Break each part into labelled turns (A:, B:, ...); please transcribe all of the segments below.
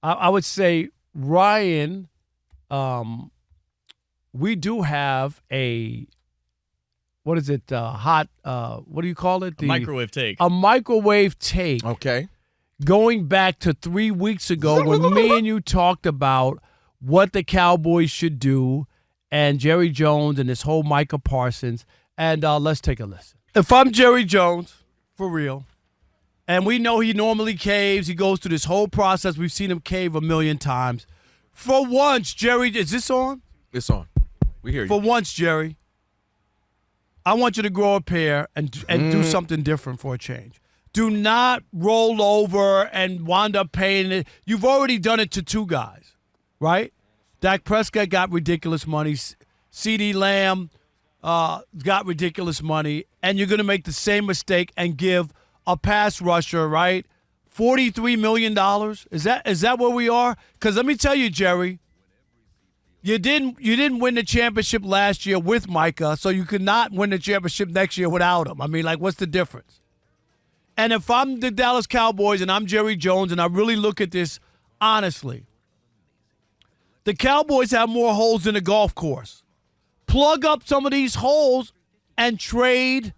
A: I would say, Ryan, we do have a, what is it, hot, what do you call it?
B: A microwave take.
A: A microwave take.
C: Okay.
A: Going back to 3 weeks ago when me and you talked about what the Cowboys should do and Jerry Jones and this whole Micah Parsons. And let's take a listen. If I'm Jerry Jones, for real, and we know he normally caves, he goes through this whole process. We've seen him cave a million times. For once, Jerry, is this on?
C: It's on. We hear you.
A: For once, Jerry, I want you to grow a pair and do something different for a change. Do not roll over and wind up paying it. You've already done it to two guys, right? Dak Prescott got ridiculous money. CeeDee Lamb got ridiculous money. And you're going to make the same mistake and give a pass rusher, right, $43 million? Is that where we are? Because let me tell you, Jerry, you didn't win the championship last year with Micah, so you could not win the championship next year without him. I mean, like, what's the difference? And if I'm the Dallas Cowboys and I'm Jerry Jones and I really look at this honestly, the Cowboys have more holes than a golf course. Plug up some of these holes and trade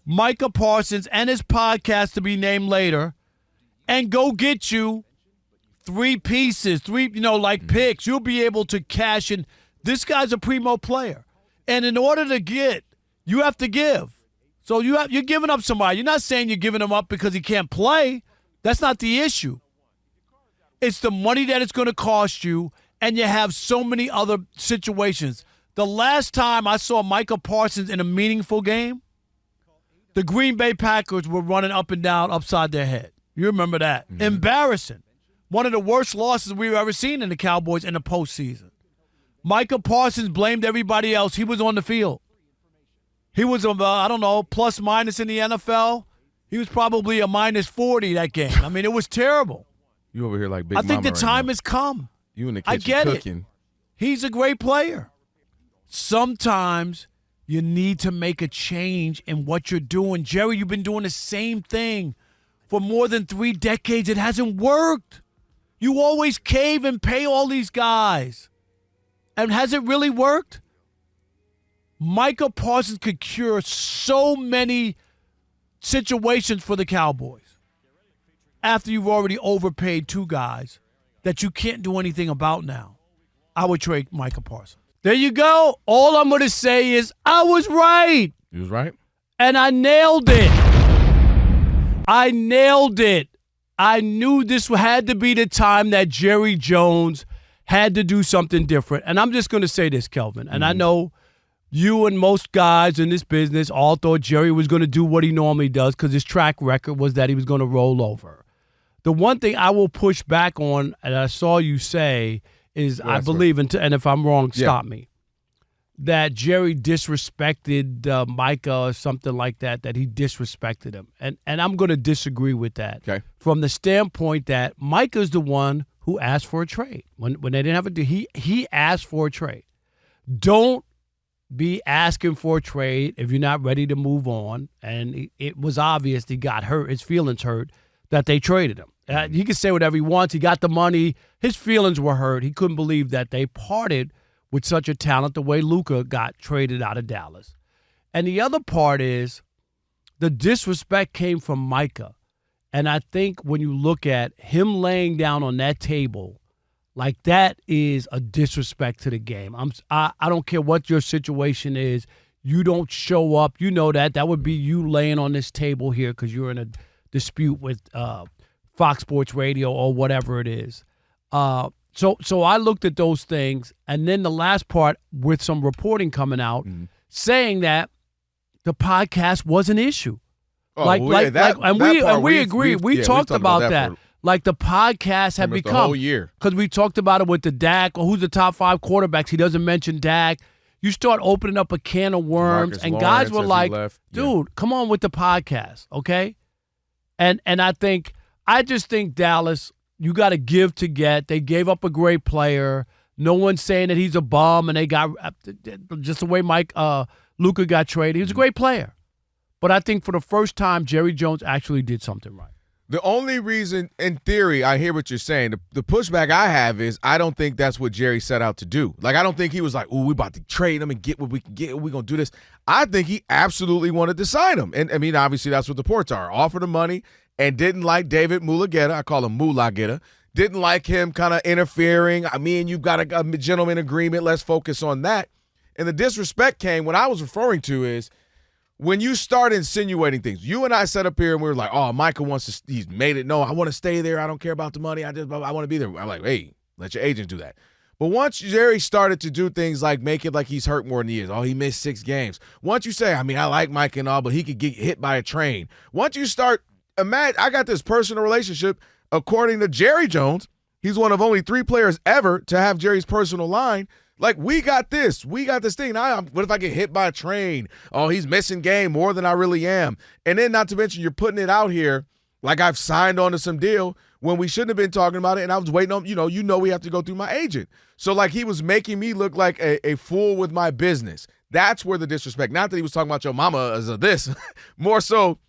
A: Micah Parsons and his podcast to be named later and go get you three pieces, picks. You'll be able to cash in. This guy's a primo player. And in order to get, you have to give. So you're giving up somebody. You're not saying you're giving him up because he can't play. That's not the issue. It's the money that it's going to cost you, and you have so many other situations. The last time I saw Micah Parsons in a meaningful game, the Green Bay Packers were running up and down upside their head. You remember that. Mm-hmm. Embarrassing. One of the worst losses we've ever seen in the Cowboys in the postseason. Micah Parsons blamed everybody else. He was on the field. He was, plus minus in the NFL. He was probably a minus 40 that game. I mean, it was terrible.
C: You over here like Big
A: I think
C: Mama
A: the time
C: now.
A: has come.
C: You in the kitchen
A: I get
C: cooking.
A: it. He's a great player. Sometimes you need to make a change in what you're doing. Jerry, you've been doing the same thing for more than 3 decades. It hasn't worked. You always cave and pay all these guys. And has it really worked? Micah Parsons could cure so many situations for the Cowboys after you've already overpaid 2 guys that you can't do anything about now. I would trade Micah Parsons. There you go. All I'm going to say is I was right.
C: You was right.
A: And I nailed it. I nailed it. I knew this had to be the time that Jerry Jones had to do something different. And I'm just going to say this, Kelvin, and I know you and most guys in this business all thought Jerry was going to do what he normally does because his track record was that he was going to roll over. The one thing I will push back on, and I saw you say, is I believe, and if I'm wrong, stop me, that Jerry disrespected Micah or something like that he disrespected him. And I'm going to disagree with that from the standpoint that Micah's the one who asked for a trade. When they didn't have a deal, he asked for a trade. Don't be asking for a trade if you're not ready to move on. And it was obvious he got hurt, his feelings hurt, that they traded him. He can say whatever he wants. He got the money. His feelings were hurt. He couldn't believe that they parted with such a talent the way Luka got traded out of Dallas. And the other part is the disrespect came from Micah. And I think when you look at him laying down on that table, like that is a disrespect to the game. I don't care what your situation is. You don't show up. You know that. That would be you laying on this table here because you're in a dispute with Fox Sports Radio or whatever it is. So I looked at those things, and then the last part with some reporting coming out saying that the podcast was an issue. We agree. We talked about that. Like the podcast had become
C: the whole year
A: because we talked about it with the Dak or who's the top 5 quarterbacks. He doesn't mention Dak. You start opening up a can of worms,
C: Marcus
A: and
C: Lawrence
A: guys were like, "Dude, come on with the podcast, okay?" And I just think Dallas, you got to give to get. They gave up a great player. No one's saying that he's a bum, and they got just the way Luka got traded. He was a great player. But I think for the first time, Jerry Jones actually did something right.
C: The only reason, in theory, I hear what you're saying. The pushback I have is I don't think that's what Jerry set out to do. Like, I don't think he was like, "Ooh, we about to trade him and get what we can get. We're going to do this." I think he absolutely wanted to sign him. And, I mean, obviously that's what the reports are. Offered him money and didn't like David Mulageta. I call him Mulageta. Didn't like him kind of interfering. Me and you got a gentleman agreement. Let's focus on that. And the disrespect came, what I was referring to is, when you start insinuating things, you and I sat up here and we were like, "Oh, Micah he's made it. No, I want to stay there. I don't care about the money. I want to be there." I'm like, "Hey, let your agent do that." But once Jerry started to do things like make it like he's hurt more than he is. Oh, he missed 6 games. Once you say, I mean, I like Micah and all, but he could get hit by a train. Once you start, imagine, I got this personal relationship, according to Jerry Jones, he's one of only 3 players ever to have Jerry's personal line. Like, we got this thing. Now, what if I get hit by a train? Oh, he's missing game more than I really am. And then, not to mention, you're putting it out here like I've signed on to some deal when we shouldn't have been talking about it. And I was waiting on, we have to go through my agent. So, like, he was making me look like a fool with my business. That's where the disrespect. Not that he was talking about your mama as a this. More so,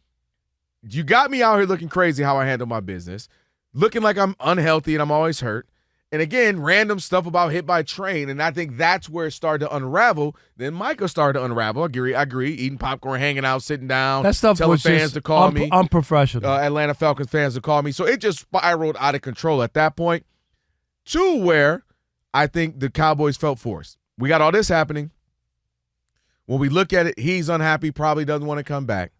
C: you got me out here looking crazy how I handle my business, looking like I'm unhealthy and I'm always hurt. And again, random stuff about hit by a train, and I think that's where it started to unravel. Then Micah started to unravel. I agree. Eating popcorn, hanging out, sitting down,
A: that stuff
C: telling
A: was
C: fans
A: just
C: to call me.
A: Unprofessional.
C: Atlanta Falcons fans to call me. So it just spiraled out of control at that point to where I think the Cowboys felt forced. We got all this happening. When we look at it, he's unhappy, probably doesn't want to come back.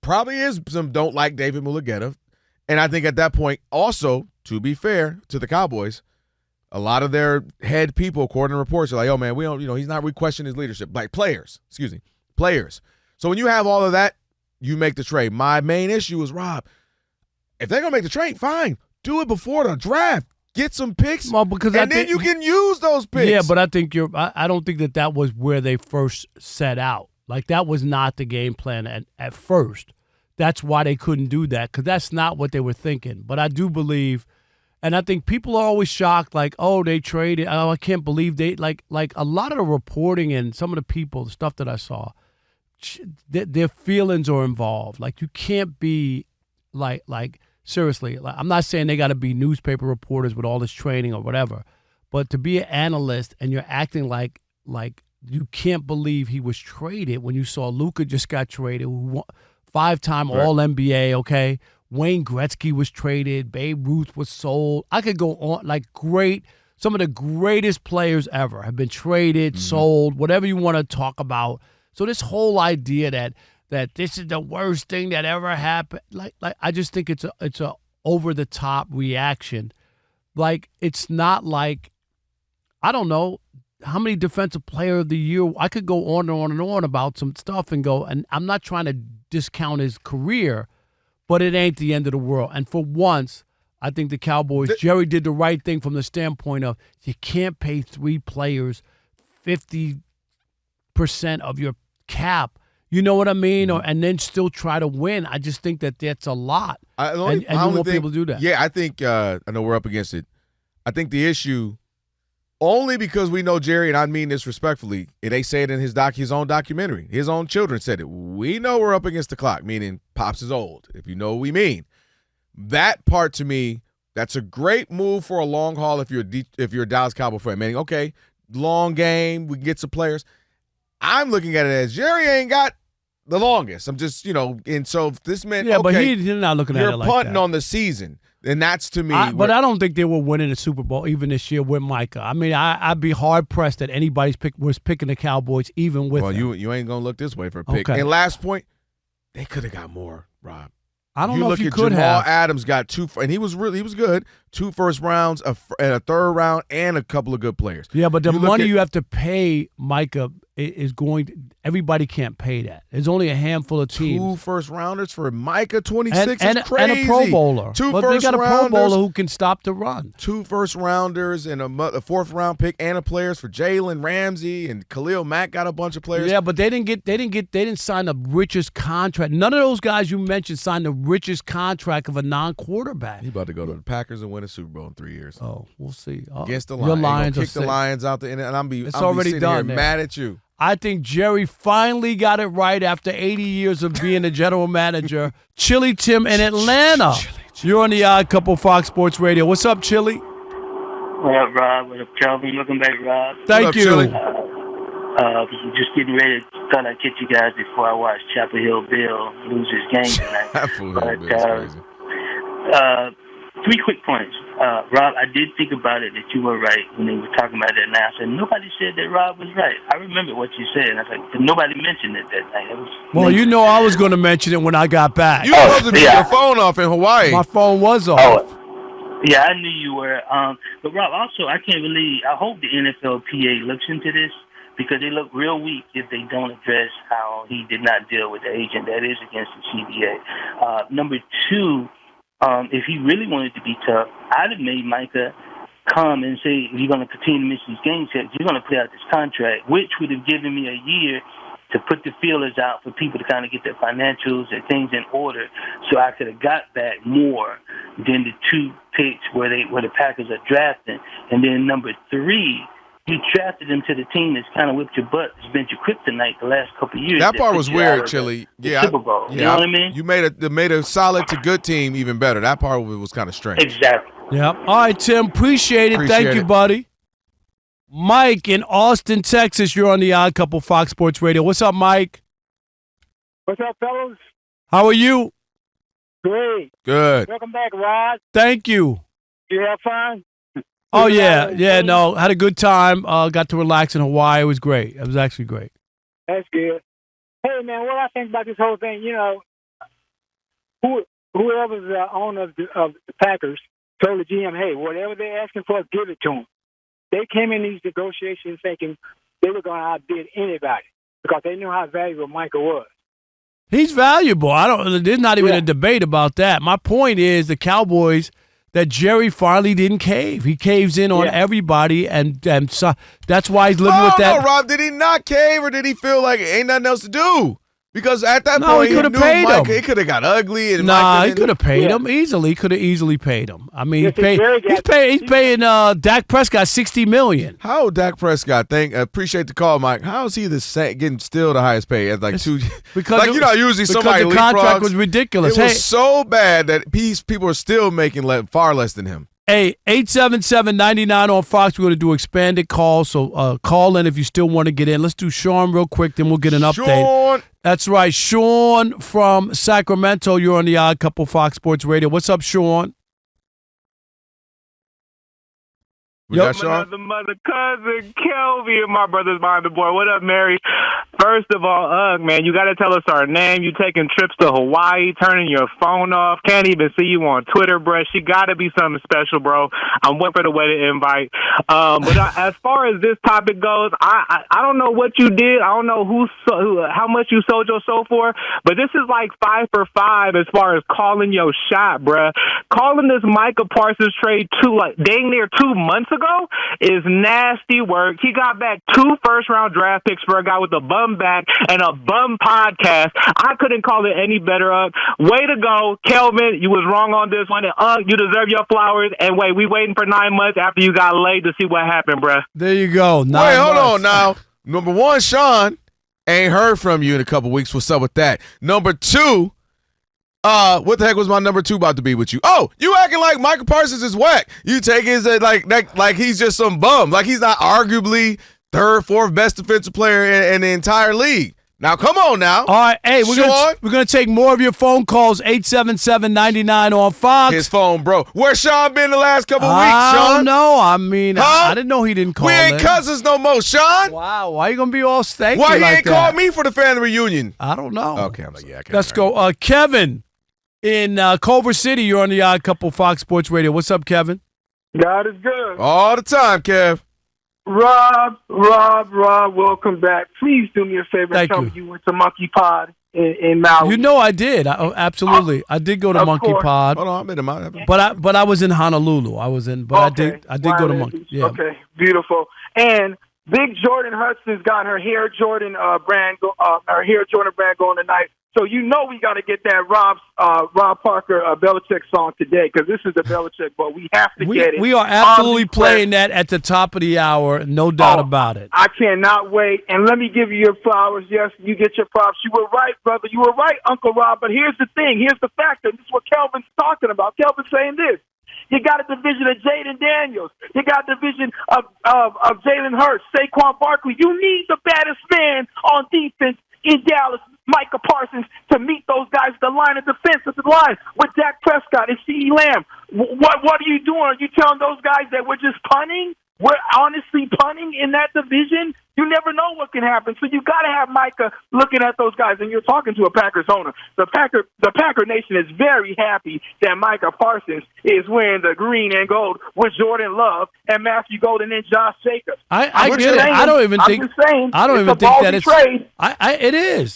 C: Probably is some don't like David Mulageta. And I think at that point, also, to be fair to the Cowboys, a lot of their head people, according to reports, are like, "Oh, man, we don't, he's not questioning his leadership." Like players. So when you have all of that, you make the trade. My main issue is, Rob, if they're going to make the trade, fine. Do it before the draft. Get some picks, then you can use those picks.
A: Yeah, but I think I don't think that was where they first set out. Like, that was not the game plan at first. That's why they couldn't do that, because that's not what they were thinking. But I do believe – and I think people are always shocked, like, "Oh, they traded. Oh, I can't believe they like a lot of the reporting and some of the people, the stuff that I saw, their feelings are involved. Like, you can't be like seriously. Like, I'm not saying they got to be newspaper reporters with all this training or whatever, but to be an analyst and you're acting like you can't believe he was traded when you saw Luka just got traded, 5-time All-NBA, okay? Wayne Gretzky was traded. Babe Ruth was sold. I could go on, like, some of the greatest players ever have been traded, sold, whatever you want to talk about. So this whole idea that this is the worst thing that ever happened, like I just think it's a over the top reaction. Like, it's not like, I don't know how many defensive player of the year. I could go on and on and on about some stuff and I'm not trying to discount his career, but it ain't the end of the world. And for once, I think the Cowboys, Jerry did the right thing from the standpoint of you can't pay 3 players 50% of your cap. You know what I mean? And then still try to win. I just think that's a lot. And you want people to do that.
C: Yeah, I think, I know we're up against it. I think the issue, only because we know Jerry, and I mean this respectfully, and they say it in his own documentary. His own children said it. We know we're up against the clock, meaning Pops is old, if you know what we mean. That part, to me, that's a great move for a long haul if you're a Dallas Cowboy fan. Meaning, okay, long game, we can get some players. I'm looking at it as Jerry ain't got the longest. I'm just, and so if this meant,
A: yeah, but he's not looking at it like that.
C: You're punting on the season. And that's, to me.
A: But I don't think they were winning the Super Bowl even this year with Micah. I mean, I'd be hard-pressed that anybody was picking the Cowboys even with them.
C: Well, you ain't going to look this way for a pick. Okay. And last point, they could have got more, Rob.
A: I don't know if you could have.
C: Jamal Adams got 2, and he was good. 2 first rounds, and a third round, and a couple of good players.
A: Yeah, but the money you have to pay Micah is going to – everybody can't pay that. There's only a handful of teams.
C: 2 first rounders for Micah, 26 is crazy.
A: And a Pro Bowler.
C: 2
A: but
C: first
A: they got a
C: rounders,
A: Pro Bowler who can stop the run.
C: 2 first rounders and a 4th round pick and a players for Jalen Ramsey, and Khalil Mack got a bunch of players.
A: Yeah, but they didn't sign the richest contract. None of those guys you mentioned signed the richest contract of a non-quarterback.
C: He's about to go to the Packers and win a Super Bowl in 3 years.
A: Oh, we'll see.
C: Against the
A: Your
C: Lions.
A: Lions
C: kick the Lions out there, and I'm
A: already done
C: here mad at you.
A: I think Jerry finally got it right after 80 years of being a general manager. Chili Tim in Atlanta. You're on the Odd Couple Fox Sports Radio. What's up, Chili?
B: What up, Rob? What up, Kelvin? Welcome back, Rob.
A: Thank you.
C: Chili?
B: Just getting ready. Thought I'd catch you guys before I watch Chapel Hill Bill lose his game tonight.
C: Chapel Hill Bill's crazy.
B: 3 quick points. Rob, I did think about it that you were right when they were talking about that. Now I said nobody said that Rob was right. I remember what you said. And I was like, but nobody mentioned it that night.
A: Well, you know I was going to mention it when I got back.
C: You were supposed to be your phone off in Hawaii.
A: My phone was off.
B: Yeah, I knew you were. But Rob, also, I can't believe. I hope the NFLPA looks into this because they look real weak if they don't address how he did not deal with the agent. That is against the CBA. Number 2. If he really wanted to be tough, I'd have made Micah come and say, if you're going to continue to miss these game checks, you're going to play out this contract, which would have given me a year to put the feelers out for people to kind of get their financials and things in order so I could have got back more than the 2 picks where the Packers are drafting. And then number 3, you drafted him to the team that's kind of whipped your butt. It's been your kryptonite the last couple of years.
C: That part was weird, Chili.
B: Yeah, Super Bowl. You know what I mean?
C: You made a solid to good team even better. That part was kind of strange.
B: Exactly.
A: Yep. All right, Tim. Appreciate it. Thank you, buddy. Mike in Austin, Texas. You're on the Odd Couple Fox Sports Radio. What's up, Mike?
D: What's up, fellas?
A: How are you?
D: Great.
C: Good.
D: Welcome back, Rod.
A: Thank you.
D: You have fun?
A: Oh, yeah. No, had a good time. Got to relax in Hawaii. It was great. It was actually great.
D: That's good. Hey, man, what I think about this whole thing, whoever's the owner of the Packers told the GM, hey, whatever they're asking for, give it to them. They came in these negotiations thinking they were going to outbid anybody because they knew how valuable Michael was.
A: He's valuable. There's not even a debate about that. My point is the Cowboys, that Jerry finally didn't cave. He caves in on everybody, and so that's why he's living with that.
C: No, Rob, did he not cave, or did he feel like ain't nothing else to do? Because at that point,
A: he could have paid him.
C: It could have got ugly. And
A: he could have paid him easily. Could have easily paid him. I mean, he's paying Dak Prescott $60 million.
C: How Dak Prescott? Appreciate the call, Mike. How is he getting still the highest pay at like 2?
A: Because
C: usually somebody
A: the contract was ridiculous.
C: It was so bad that people are still making far less than him.
A: Hey, 877-99 on Fox. We're going to do expanded calls, so call in if you still want to get in. Let's do Sean real quick, then we'll get an update.
C: Sean.
A: That's right. Sean from Sacramento. You're on the Odd Couple Fox Sports Radio. What's up, Sean?
C: We got Sean?
E: Mother cousin Kelvin, my brother's behind the board. What up, Mary? First of all, man, you got to tell us our name. You taking trips to Hawaii, turning your phone off. Can't even see you on Twitter, bro. She got to be something special, bro. I'm waiting for the way to invite. As far as this topic goes, I don't know what you did. I don't know how much you sold your soul for, but this is like 5 for 5 as far as calling your shot, bro. Calling this Micah Parsons trade dang near 2 months ago is nasty work. He got back 2 first-round draft picks for a guy with a bum back and a bum podcast. I couldn't call it any better. Way to go, Kelvin. You was wrong on this one. And you deserve your flowers. And wait, we waiting for 9 months after you got laid to see what happened, bruh.
A: There you go.
C: Wait, hold on now. Number 1, Sean, ain't heard from you in a couple weeks. What's up with that? Number 2, what the heck was my number 2 about to be with you? Oh, you acting like Micah Parsons is whack. You take his like he's just some bum. Like he's not arguably 3rd, 4th best defensive player in the entire league. Now, come on now.
A: All right, hey, we're gonna take more of your phone calls. 877-99 on Fox.
C: His phone broke. Where's Sean been the last couple weeks, Sean?
A: I don't know. I mean, I didn't know he didn't call.
C: We ain't cousins no more, Sean.
A: Wow, why you gonna be all stanky
C: Why he
A: like
C: ain't
A: that?
C: called me for the family reunion?
A: I don't know.
C: Okay, I'm like, yeah.
A: Let's go. Kevin in Culver City. You're on the Odd Couple Fox Sports Radio. What's up, Kevin?
D: God is good.
C: All the time, Kev.
D: Rob, welcome back. Please do me a favor and tell me you went to Monkey Pod in Maui.
A: You know I did. Absolutely. I did go to Monkey Pod.
C: Hold on, I'm in
A: But I was in Honolulu. I did go to Monkey. Yeah.
D: Okay, beautiful. And Big Jordan Hudson's got her Hair Jordan brand going tonight.
F: So you know we got to get that Rob Parker Belichick song today because this is the Belichick, but we have to get it.
A: We are absolutely playing that at the top of the hour, no doubt about it.
F: I cannot wait. And let me give you your flowers. Yes, you get your props. You were right, brother. You were right, Uncle Rob. But here's the thing. Here's the factor. This is what Kelvin's talking about. Kelvin's saying this. You got a division of Jaden Daniels. You got a division of Jalen Hurts, Saquon Barkley. You need the baddest man on defense in Dallas, Micah Parsons, to meet those guys. The line of defense at the line with Dak Prescott and CeeDee Lamb. What are you doing? Are you telling those guys that we're just punting? We're honestly punting in that division? You never know what can happen. So you got to have Micah looking at those guys, and you're talking to a Packers owner. The Packer Nation is very happy that Micah Parsons is wearing the green and gold with Jordan Love and Matthew Golden and Josh Jacobs.
A: I get it. I don't even think that it's
F: trade.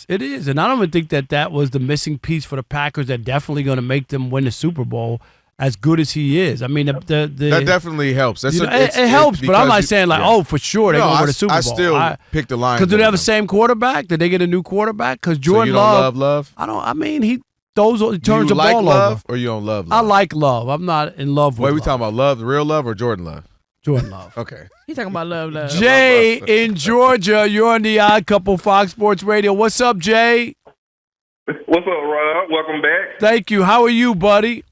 A: It is, and I don't even think that was the missing piece for the Packers that definitely going to make them win the Super Bowl. As good as he is, I mean, that
C: definitely helps. It
A: helps, but I'm not saying for sure they're going to win the Super Bowl.
C: I still pick the Lions.
A: Because do they have the same quarterback? Did they get a new quarterback? Because Jordan
C: Love.
A: I don't. I mean, he turns the ball
C: Love
A: over.
C: Or you don't love?
A: I like Love. I'm not in love with.
C: Wait, we talking about Love, the real Love, or Jordan Love?
A: Jordan Love.
C: Okay.
G: He's talking about love.
A: Jay in Georgia, you're on the Odd Couple Fox Sports Radio. What's up, Jay?
H: What's up, Rob? Welcome back.
A: Thank you. How are you, buddy?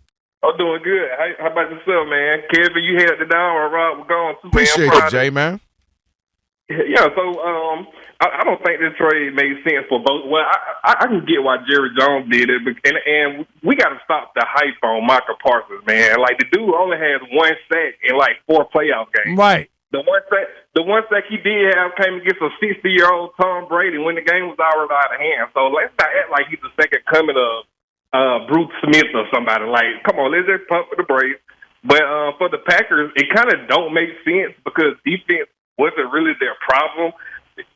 H: I'm doing good. How about yourself, man? Kevin, you held it down while Rob was gone too, man.
C: Appreciate you, Jay, man.
H: Yeah, so I don't think this trade made sense for both. Well, I can get why Jerry Jones did it, and we got to stop the hype on Micah Parsons, man. Like, the dude only has 1 sack in like 4 playoff games.
A: Right.
H: The one sack he did have came against a 60-year-old Tom Brady when the game was already out of hand. So let's not act like he's the second coming of Bruce Smith or somebody. Like, come on, let's just pump for the Braves. But for the Packers, it kind of don't make sense because defense wasn't really their problem.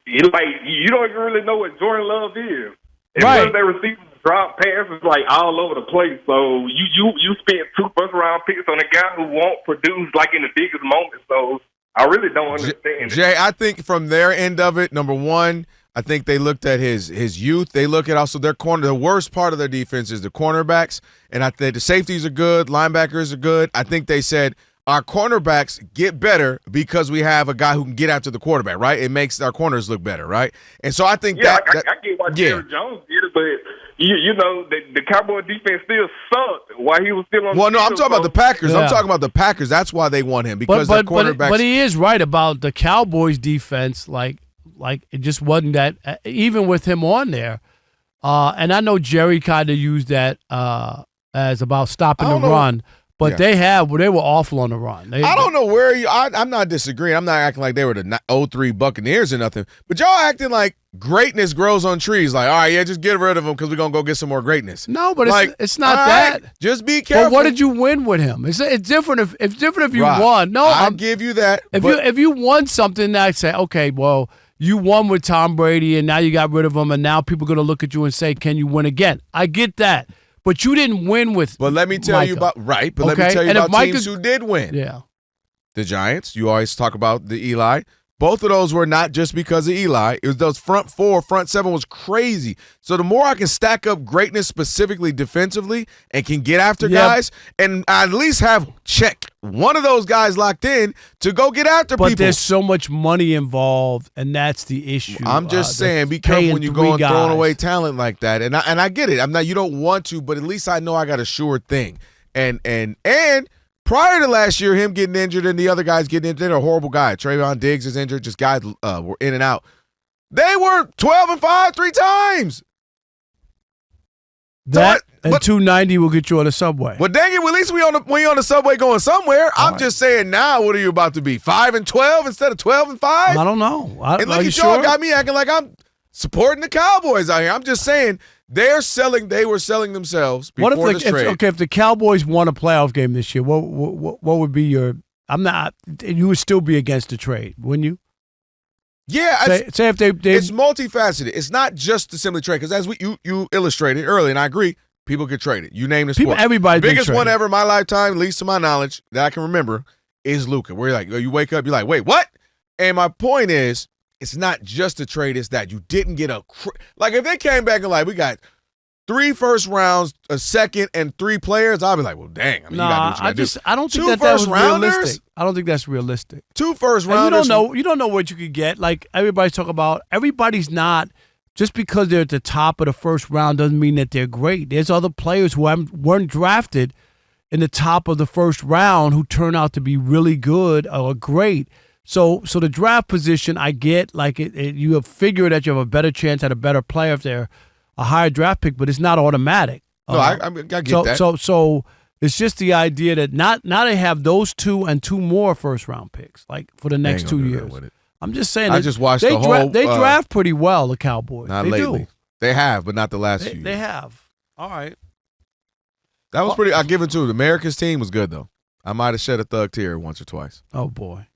H: You don't even really know what Jordan Love is. And
A: right.
H: Their receivers drop passes like all over the place. So you spent 2 first-round picks on a guy who won't produce like in the biggest moments. So I really don't understand.
C: Jay, I think from their end of it, number one, I think they looked at his youth. They look at also their corner. The worst part of their defense is the cornerbacks, and I think the safeties are good, linebackers are good. I think they said our cornerbacks get better because we have a guy who can get after the quarterback, right? It makes our corners look better, right? And so I think
H: I get why Jerry Jones did it, but you know the Cowboy defense still sucked while he was still on.
C: Well,
H: the
C: no,
H: field,
C: I'm talking about the Packers.
A: Yeah.
C: I'm talking about the Packers. That's why they want him because their cornerbacks.
A: But he is right about the Cowboys defense, like it just wasn't that even with him on there. And I know Jerry kind of used that as about stopping the run, but they were awful on the run.
C: I don't know where I'm not disagreeing. I'm not acting like they were the 03 Buccaneers or nothing, but y'all acting like greatness grows on trees. Like, all right, yeah, just get rid of him because we're gonna go get some more greatness.
A: No, but
C: like,
A: it's not that.
C: Right, just be careful.
A: But what did you win with him? It's different if you won. No,
C: I'll give you that.
A: If you won something, I say, okay, well, you won with Tom Brady, and now you got rid of him, and now people are going to look at you and say, can you win again? I get that. But you didn't win with
C: But let me tell
A: Micah.
C: you about let me tell you about teams who did win.
A: Yeah.
C: The Giants. You always talk about the Eli. Both of those were not just because of Eli. It was those front 7 was crazy. So the more I can stack up greatness specifically defensively and can get after guys and at least have one of those guys locked in to go get after people.
A: But there's so much money involved, and that's the issue.
C: I'm just saying, be careful when you go and throwing away talent like that. And I get it. You don't want to, but at least I know I got a sure thing. And prior to last year, him getting injured and the other guys getting injured, they're a horrible guy. Trayvon Diggs is injured. Just guys were in and out. They were 12-5 3 times.
A: That and 290 will get you on the subway.
C: Well, dang it, well, at least we on the subway going somewhere. I'm just saying now, what are you about to be? 5-12 instead of 12-5?
A: I don't know.
C: And look at y'all got me acting like I'm supporting the Cowboys out here. I'm just saying they were selling themselves before this trade.
A: If the Cowboys won a playoff game this year, what would be your? You would still be against the trade, wouldn't you?
C: Yeah,
A: say if they
C: it's multifaceted. It's not just the simply trade because as you illustrated earlier, and I agree, people get traded. You name the sport.
A: Everybody
C: the biggest one ever in my lifetime, at least to my knowledge, that I can remember, is Luka. Where you're like, you wake up, you're like, wait, what? And my point is, it's not just a trade. It's that you didn't get like if they came back and like we got 3 first rounds, a second, and 3 players, I'll be like, well, dang. I mean, you gotta do what you gotta do.
A: I don't think
C: 2
A: that
C: first
A: was
C: rounders?
A: realistic. I don't think that's realistic.
C: 2 first
A: And
C: rounders.
A: you don't know what you could get. Like everybody's talking about, everybody's not. Just because they're at the top of the first round doesn't mean that they're great. There's other players who weren't drafted in the top of the first round who turn out to be really good or great. So the draft position, I get, like you have figured that you have a better chance at a better player if they're a higher draft pick, but it's not automatic.
C: No, I get that.
A: So it's just the idea that now they have those 2 and 2 more first round picks, like for the next 2 years. I'm just saying.
C: I just watched
A: they
C: the whole.
A: They draft pretty well, the Cowboys.
C: Not
A: they
C: lately.
A: do.
C: They have, but not the last few years.
A: They have. All right.
C: That was pretty. I give it to them. America's team was good though. I might have shed a thug tear once or twice.
A: Oh boy.